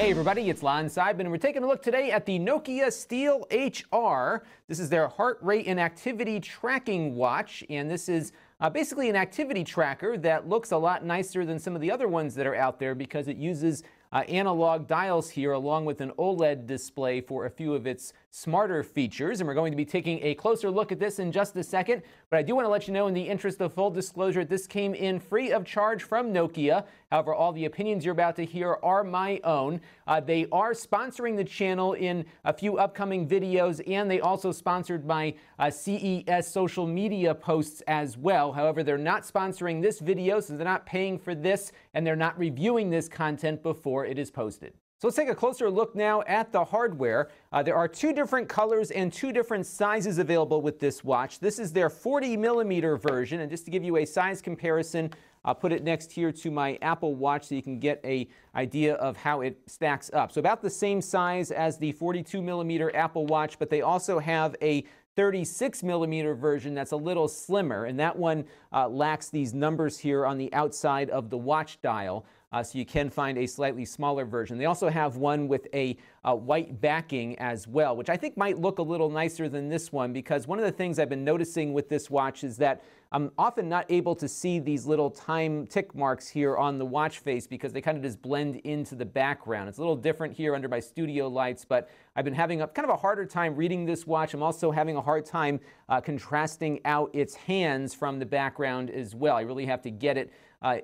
Hey everybody, it's Lon.TV, and we're taking a look today at the Nokia Steel HR. This is their heart rate and activity tracking watch, and this is basically an activity tracker that looks a lot nicer than some of the other ones that are out there because it uses analog dials here along with an OLED display for a few of its smarter features. And we're going to be taking a closer look at this in just a second. But I do want to let you know, in the interest of full disclosure, this came in free of charge from Nokia. However, all the opinions you're about to hear are my own. They are sponsoring the channel in a few upcoming videos, and they also sponsored my CES social media posts as well. However, they're not sponsoring this video, so they're not paying for this, and they're not reviewing this content before it is posted. So let's take a closer look now at the hardware. There are two different colors and two different sizes available with this watch. This is their 40mm version, and just to give you a size comparison, I'll put it next here to my Apple Watch so you can get an idea of how it stacks up. So about the same size as the 42mm Apple Watch, but they also have a 36mm version that's a little slimmer, and that one lacks these numbers here on the outside of the watch dial. So you can find a slightly smaller version. They also have one with a white backing as well, which I think might look a little nicer than this one, because one of the things I've been noticing with this watch is that I'm often not able to see these little time tick marks here on the watch face because they kind of just blend into the background. It's a little different here under my studio lights, but I've been having kind of a harder time reading this watch. I'm also having a hard time contrasting out its hands from the background as well. I really have to get it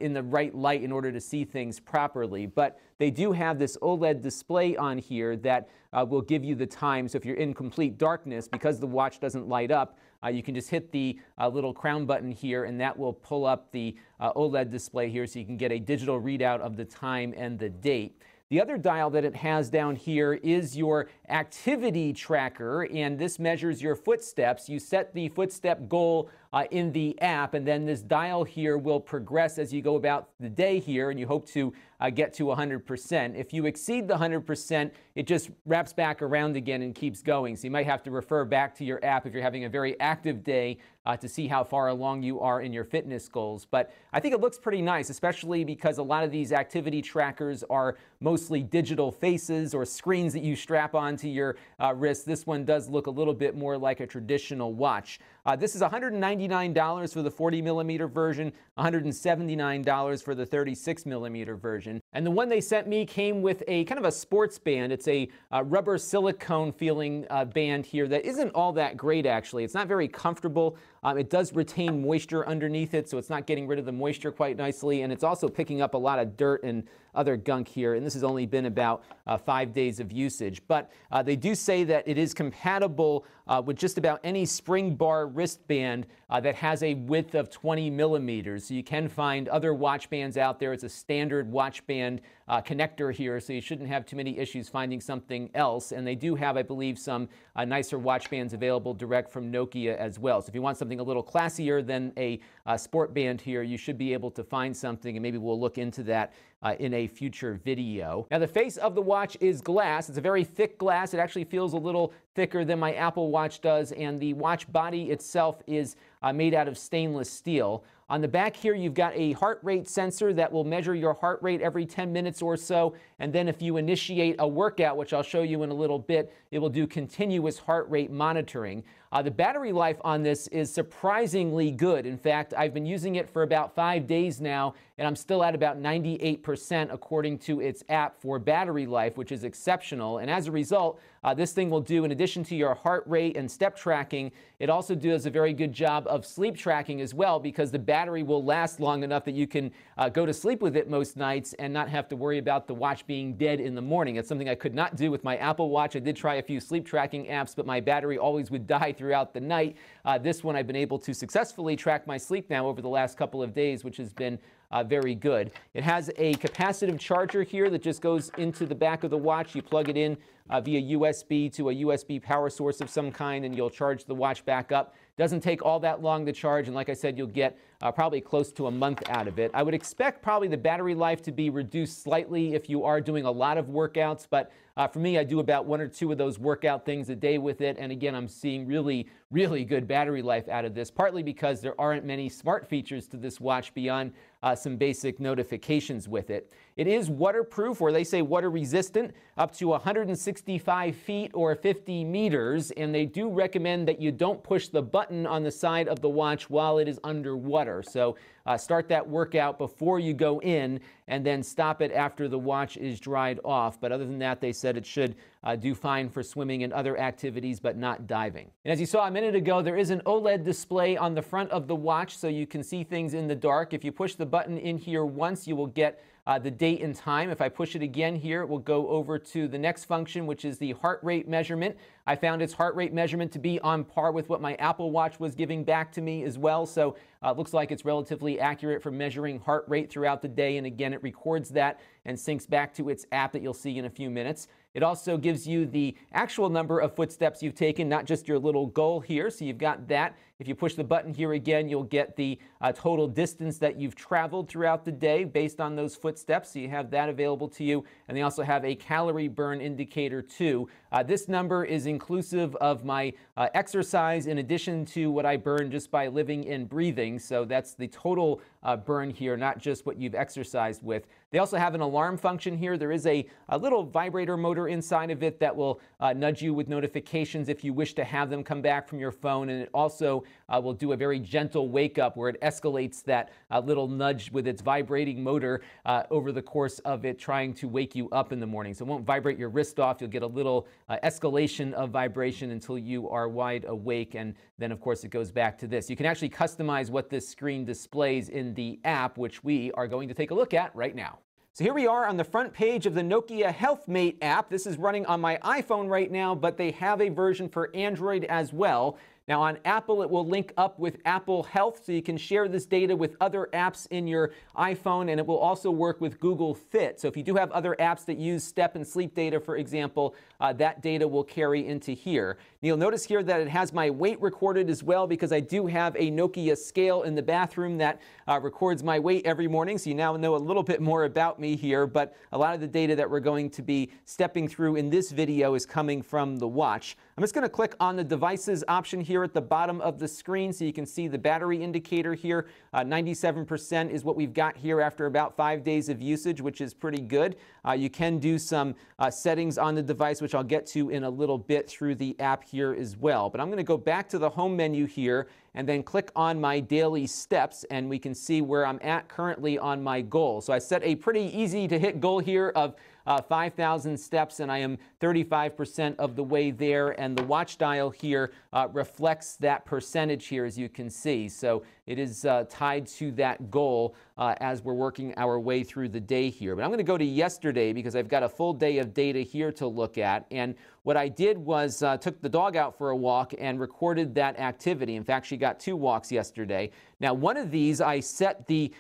in the right light in order to see things properly. But they do have this OLED display on here that will give you the time. So if you're in complete darkness, because the watch doesn't light up, you can just hit the little crown button here, and that will pull up the OLED display here so you can get a digital readout of the time and the date. The other dial that it has down here is your activity tracker, and this measures your footsteps. You set the footstep goal in the app, and then this dial here will progress as you go about the day here, and you hope to get to 100%. If you exceed the 100%, it just wraps back around again and keeps going. So you might have to refer back to your app if you're having a very active day to see how far along you are in your fitness goals. But I think it looks pretty nice, especially because a lot of these activity trackers are mostly digital faces or screens that you strap onto your wrist. This one does look a little bit more like a traditional watch. This is $199 for the 40mm version, $179 for the 36mm version. And the one they sent me came with a kind of a sports band. It's a rubber silicone feeling band here that isn't all that great, actually. It's not very comfortable. It does retain moisture underneath it, so it's not getting rid of the moisture quite nicely, and it's also picking up a lot of dirt and other gunk here, and this has only been about 5 days of usage. But they do say that it is compatible with just about any spring bar wristband that has a width of 20mm. So you can find other watch bands out there. It's a standard watch band connector here, so you shouldn't have too many issues finding something else. And they do have, I believe, some nicer watch bands available direct from Nokia as well. So if you want something a little classier than a sport band here, you should be able to find something, and maybe we'll look into that in a future video. Now, the face of the watch is glass. It's a very thick glass. It actually feels a little thicker than my Apple Watch does, and the watch body itself is made out of stainless steel. On the back here, you've got a heart rate sensor that will measure your heart rate every 10 minutes or so, and then if you initiate a workout, which I'll show you in a little bit, it will do continuous heart rate monitoring. The battery life on this is surprisingly good. In fact, I've been using it for about 5 days now, and I'm still at about 98% according to its app for battery life, which is exceptional. And as a result, this thing will do, in addition to your heart rate and step tracking, it also does a very good job of sleep tracking as well, because the battery will last long enough that you can go to sleep with it most nights and not have to worry about the watch being dead in the morning. It's something I could not do with my Apple Watch. I did try a few sleep tracking apps, but my battery always would die throughout the night. This one I've been able to successfully track my sleep now over the last couple of days, which has been very good. It has a capacitive charger here that just goes into the back of the watch. You plug it in via USB to a USB power source of some kind, and you'll charge the watch back up. Doesn't take all that long to charge, and like I said, you'll get probably close to a month out of it. I would expect probably the battery life to be reduced slightly if you are doing a lot of workouts, but for me, I do about 1 or 2 of those workout things a day with it, and again, I'm seeing really, really good battery life out of this, partly because there aren't many smart features to this watch beyond some basic notifications with it. It is waterproof, or they say water resistant, up to 165 feet or 50 meters, and they do recommend that you don't push the button on the side of the watch while it is underwater. So start that workout before you go in, and then stop it after the watch is dried off. But other than that, they said it should do fine for swimming and other activities, but not diving. And as you saw a minute ago, there is an OLED display on the front of the watch, so you can see things in the dark. If you push the button in here once, you will get the date and time. If I push it again here, it will go over to the next function, which is the heart rate measurement. I found its heart rate measurement to be on par with what my Apple Watch was giving back to me as well. So it looks like it's relatively accurate for measuring heart rate throughout the day. And again, it records that and syncs back to its app that you'll see in a few minutes. It also gives you the actual number of footsteps you've taken, not just your little goal here. So you've got that. If you push the button here again, you'll get the total distance that you've traveled throughout the day based on those footsteps. So you have that available to you. And they also have a calorie burn indicator too. This number is inclusive of my exercise in addition to what I burn just by living and breathing. So that's the total burn here, not just what you've exercised with. They also have an alarm function here. There is a little vibrator motor inside of it that will nudge you with notifications if you wish to have them come back from your phone. And it also will do a very gentle wake up where it escalates that little nudge with its vibrating motor over the course of it trying to wake you up in the morning. So it won't vibrate your wrist off. You'll get a little escalation of vibration until you are wide awake. And then, of course, it goes back to this. You can actually customize what this screen displays in the app, which we are going to take a look at right now. So here we are on the front page of the Nokia HealthMate app. This is running on my iPhone right now, but they have a version for Android as well. Now on Apple, it will link up with Apple Health, so you can share this data with other apps in your iPhone, and it will also work with Google Fit. So if you do have other apps that use step and sleep data, for example, that data will carry into here. And you'll notice here that it has my weight recorded as well, because I do have a Nokia scale in the bathroom that records my weight every morning. So you now know a little bit more about me here, but a lot of the data that we're going to be stepping through in this video is coming from the watch. I'm just going to click on the devices option here at the bottom of the screen so you can see the battery indicator here. 97% is what we've got here after about 5 days of usage, which is pretty good. You can do some settings on the device, which I'll get to in a little bit through the app here as well. But I'm going to go back to the home menu here and then click on my daily steps, and we can see where I'm at currently on my goal. So I set a pretty easy to hit goal here of 5,000 steps, and I am 35% of the way there, and the watch dial here reflects that percentage here, as you can see. So it is tied to that goal as we're working our way through the day here. But I'm going to go to yesterday because I've got a full day of data here to look at. And what I did was took the dog out for a walk and recorded that activity. In fact, she got 2 walks yesterday. Now, one of these, I set the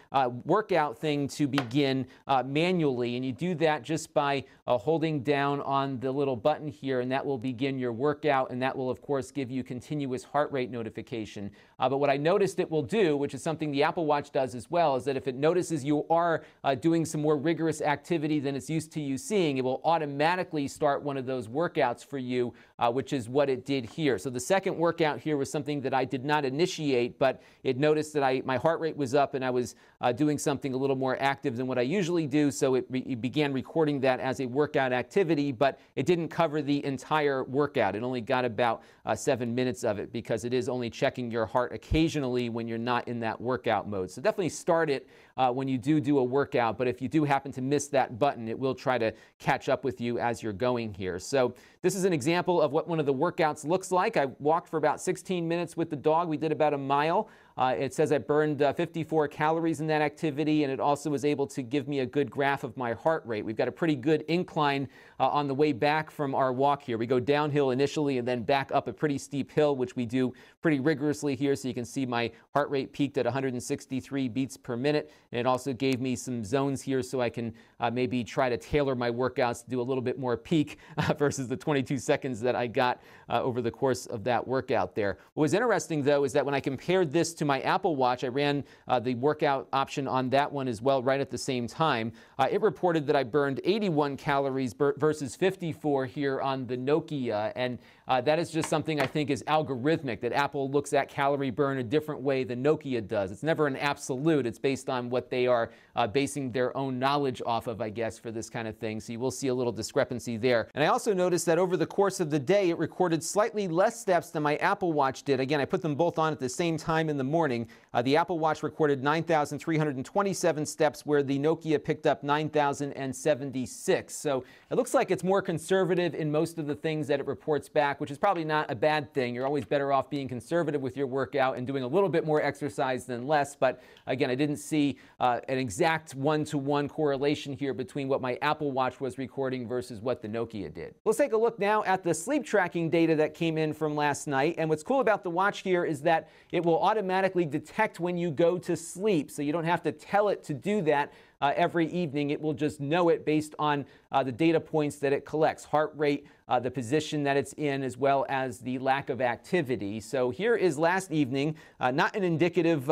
workout thing to begin manually, and you do that just by holding down on the little button here, and that will begin your workout, and that will, of course, give you continuous heart rate notification. But what I noticed it will do, which is something the Apple Watch does as well, is that if it notices you are doing some more rigorous activity than it's used to you seeing, it will automatically start one of those workouts for you, which is what it did here. So the second workout here was something that I did not initiate, but it noticed that my heart rate was up and I was doing something a little more active than what I usually do, so it began recording that as a workout activity, but it didn't cover the entire workout. It only got about 7 minutes of it because it is only checking your heart occasionally when you're not in that workout mode. So definitely start it when you do a workout, but if you do happen to miss that button, it will try to catch up with you as you're going here. So this is an example of what one of the workouts looks like. I walked for about 16 minutes with the dog. We did about a mile. It says I burned 54 calories in that activity, and it also was able to give me a good graph of my heart rate. We've got a pretty good incline on the way back from our walk here. We go downhill initially and then back up a pretty steep hill, which we do pretty rigorously here. So you can see my heart rate peaked at 163 beats per minute. And it also gave me some zones here so I can maybe try to tailor my workouts to do a little bit more peak versus the 22 seconds that I got over the course of that workout there. What was interesting, though, is that when I compared this to my Apple Watch, I ran the workout option on that one as well right at the same time. It reported that I burned 81 calories versus 54 here on the Nokia. And That is just something I think is algorithmic, that Apple looks at calorie burn a different way than Nokia does. It's never an absolute. It's based on what they are basing their own knowledge off of, I guess, for this kind of thing. So you will see a little discrepancy there. And I also noticed that over the course of the day, it recorded slightly less steps than my Apple Watch did. Again, I put them both on at the same time in the morning. The Apple Watch recorded 9,327 steps, where the Nokia picked up 9,076. So it looks like it's more conservative in most of the things that it reports back, which is probably not a bad thing. You're always better off being conservative with your workout and doing a little bit more exercise than less. But again, I didn't see an exact one-to-one correlation here between what my Apple Watch was recording versus what the Nokia did. Let's take a look now at the sleep tracking data that came in from last night. And what's cool about the watch here is that it will automatically detect when you go to sleep. So you don't have to tell it to do that every evening. It will just know it based on the data points that it collects: heart rate, the position that it's in, as well as the lack of activity. So here is last evening. Not an indicative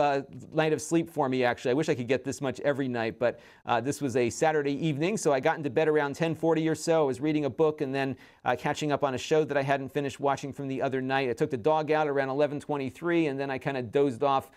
night of sleep for me, actually. I wish I could get this much every night, but this was a Saturday evening, so I got into bed around 10:40 or so. I was reading a book and then catching up on a show that I hadn't finished watching from the other night. I took the dog out around 11:23, and then I kind of dozed off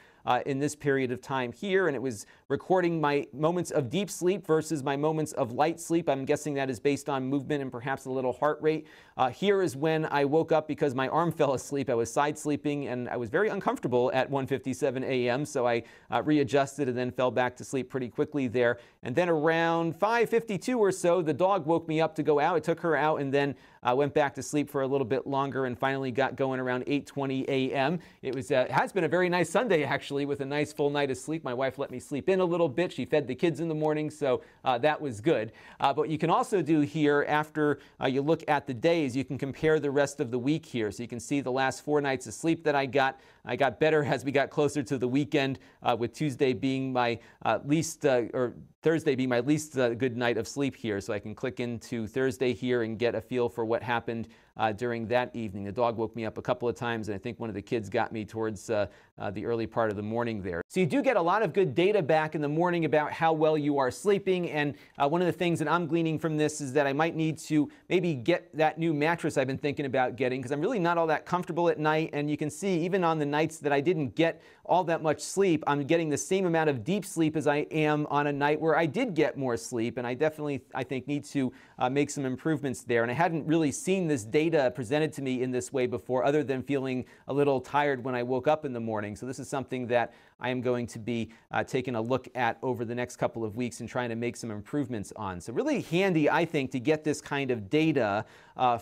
in this period of time here, and it was recording my moments of deep sleep versus my moments of light sleep. I'm guessing that is based on movement and perhaps a little heart rate. Here is when I woke up because my arm fell asleep. I was side sleeping and I was very uncomfortable at 1:57 a.m. So I readjusted and then fell back to sleep pretty quickly there. And then around 5:52 or so, the dog woke me up to go out. I took her out and then went back to sleep for a little bit longer and finally got going around 8:20 a.m. It has been a very nice Sunday, actually, with a nice full night of sleep. My wife let me sleep in a little bit. She fed the kids in the morning, so that was good. But you can also do here, after you look at the days, you can compare the rest of the week here. So you can see the last 4 nights of sleep that I got. I got better as we got closer to the weekend, with Tuesday being my or Thursday being my least good night of sleep here. So I can click into Thursday here and get a feel for what happened during that evening. The dog woke me up a couple of times, and I think one of the kids got me towards the early part of the morning there. So you do get a lot of good data back in the morning about how well you are sleeping. And one of the things that I'm gleaning from this is that I might need to maybe get that new mattress I've been thinking about getting, because I'm really not all that comfortable at night. And you can see even on the nights that I didn't get all that much sleep, I'm getting the same amount of deep sleep as I am on a night where I did get more sleep. And I definitely, I think, need to make some improvements there. And I hadn't really seen this data presented to me in this way before, other than feeling a little tired when I woke up in the morning. So this is something that I am going to be taking a look at over the next couple of weeks and trying to make some improvements on. So really handy, I think, to get this kind of data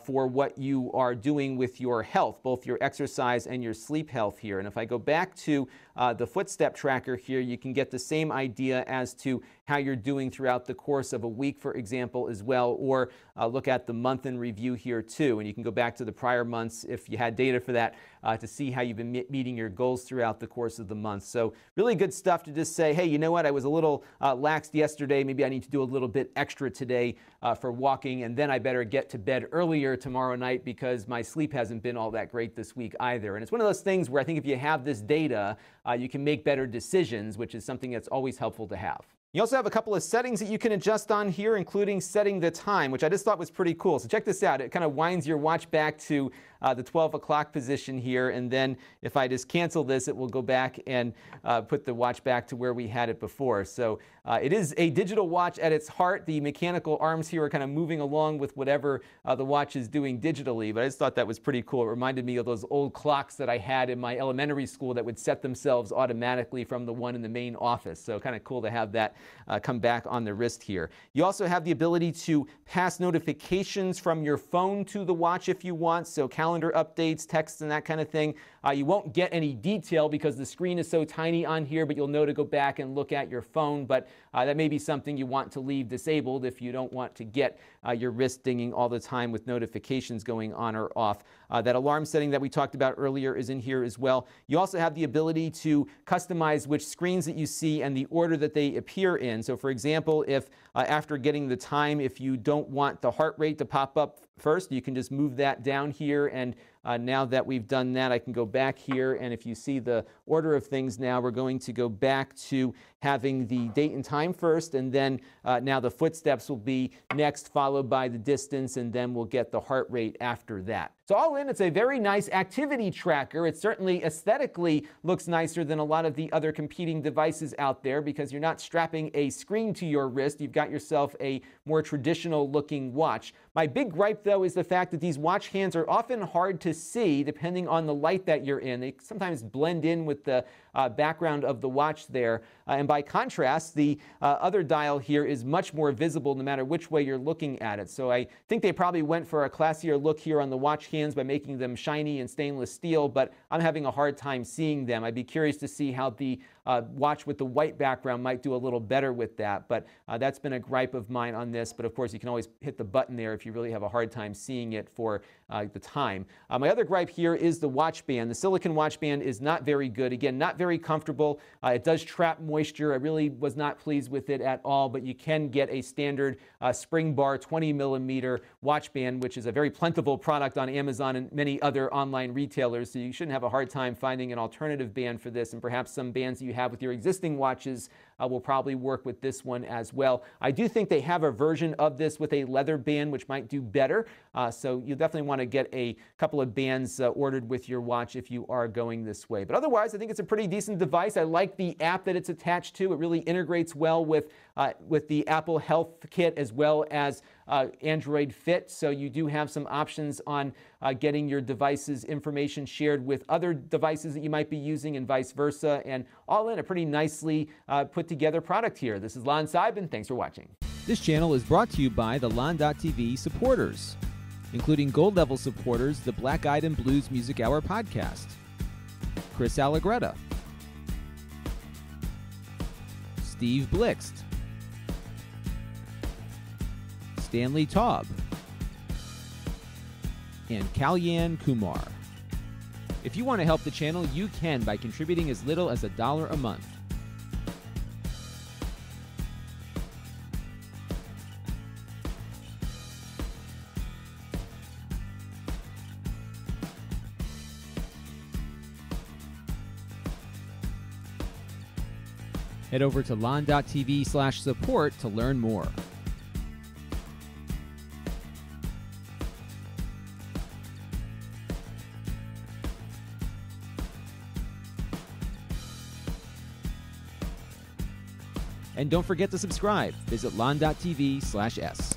for what you are doing with your health, both your exercise and your sleep health here. And if I go back to the footstep tracker here, you can get the same idea as to how you're doing throughout the course of a week, for example, as well, or look at the month in review here too. And you can go back to the prior months if you had data for that to see how you've been meeting your goals throughout the course of the month. So really good stuff to just say, hey, you know what, I was a little laxed yesterday. Maybe I need to do a little bit extra today for walking, and then I better get to bed earlier tomorrow night because my sleep hasn't been all that great this week either. And it's one of those things where I think if you have this data, you can make better decisions, which is something that's always helpful to have. You also have a couple of settings that you can adjust on here, including setting the time, which I just thought was pretty cool. So check this out. It kind of winds your watch back to the 12 o'clock position here. And then if I just cancel this, it will go back and put the watch back to where we had it before. So it is a digital watch at its heart. The mechanical arms here are kind of moving along with whatever the watch is doing digitally. But I just thought that was pretty cool. It reminded me of those old clocks that I had in my elementary school that would set themselves automatically from the one in the main office. So kind of cool to have that come back on the wrist here. You also have the ability to pass notifications from your phone to the watch if you want. So calendar updates, texts, and that kind of thing. You won't get any detail because the screen is so tiny on here, but you'll know to go back and look at your phone. But that may be something you want to leave disabled if you don't want to get your wrist dinging all the time with notifications going on or off. That alarm setting that we talked about earlier is in here as well. You also have the ability to customize which screens that you see and the order that they appear in. So for example, if after getting the time, if you don't want the heart rate to pop up first, you can just move that down here and Now that we've done that, I can go back here, and if you see the order of things now, we're going to go back to having the date and time first, and then now the footsteps will be next, followed by the distance, and then we'll get the heart rate after that. So all in, it's a very nice activity tracker. It certainly aesthetically looks nicer than a lot of the other competing devices out there because you're not strapping a screen to your wrist. You've got yourself a more traditional looking watch. My big gripe, though, is the fact that these watch hands are often hard to see depending on the light that you're in. They sometimes blend in with the background of the watch there. And by contrast, the other dial here is much more visible no matter which way you're looking at it. So I think they probably went for a classier look here on the watch hands by making them shiny and stainless steel, but I'm having a hard time seeing them. I'd be curious to see how the watch with the white background might do a little better with that, but that's been a gripe of mine on this. But of course, you can always hit the button there if you really have a hard time seeing it for the time. My other gripe here is the watch band. The silicone watch band is not very good. Again, not very comfortable. It does trap moisture. I really was not pleased with it at all, but you can get a standard spring bar 20mm watch band, which is a very plentiful product on Amazon and many other online retailers, so you shouldn't have a hard time finding an alternative band for this, and perhaps some bands that you have with your existing watches will probably work with this one as well. I do think they have a version of this with a leather band, which might do better, so you definitely want to get a couple of bands ordered with your watch if you are going this way. But otherwise, I think it's a pretty decent device. I like the app that it's attached to. It really integrates well with the Apple Health Kit as well as Android Fit, so you do have some options on getting your device's information shared with other devices that you might be using and vice versa, and all in a pretty nicely put together product here. This is Lon.TV, thanks for watching. This channel is brought to you by the Lon.TV supporters, including gold level supporters, the Black Eyed and Blues Music Hour podcast, Chris Allegretta, Steve Blixt, Stanley Taub, and Kalyan Kumar. If you want to help the channel, you can by contributing as little as $1 a month. Head over to lon.tv/support to learn more. And don't forget to subscribe. Visit lon.tv/s.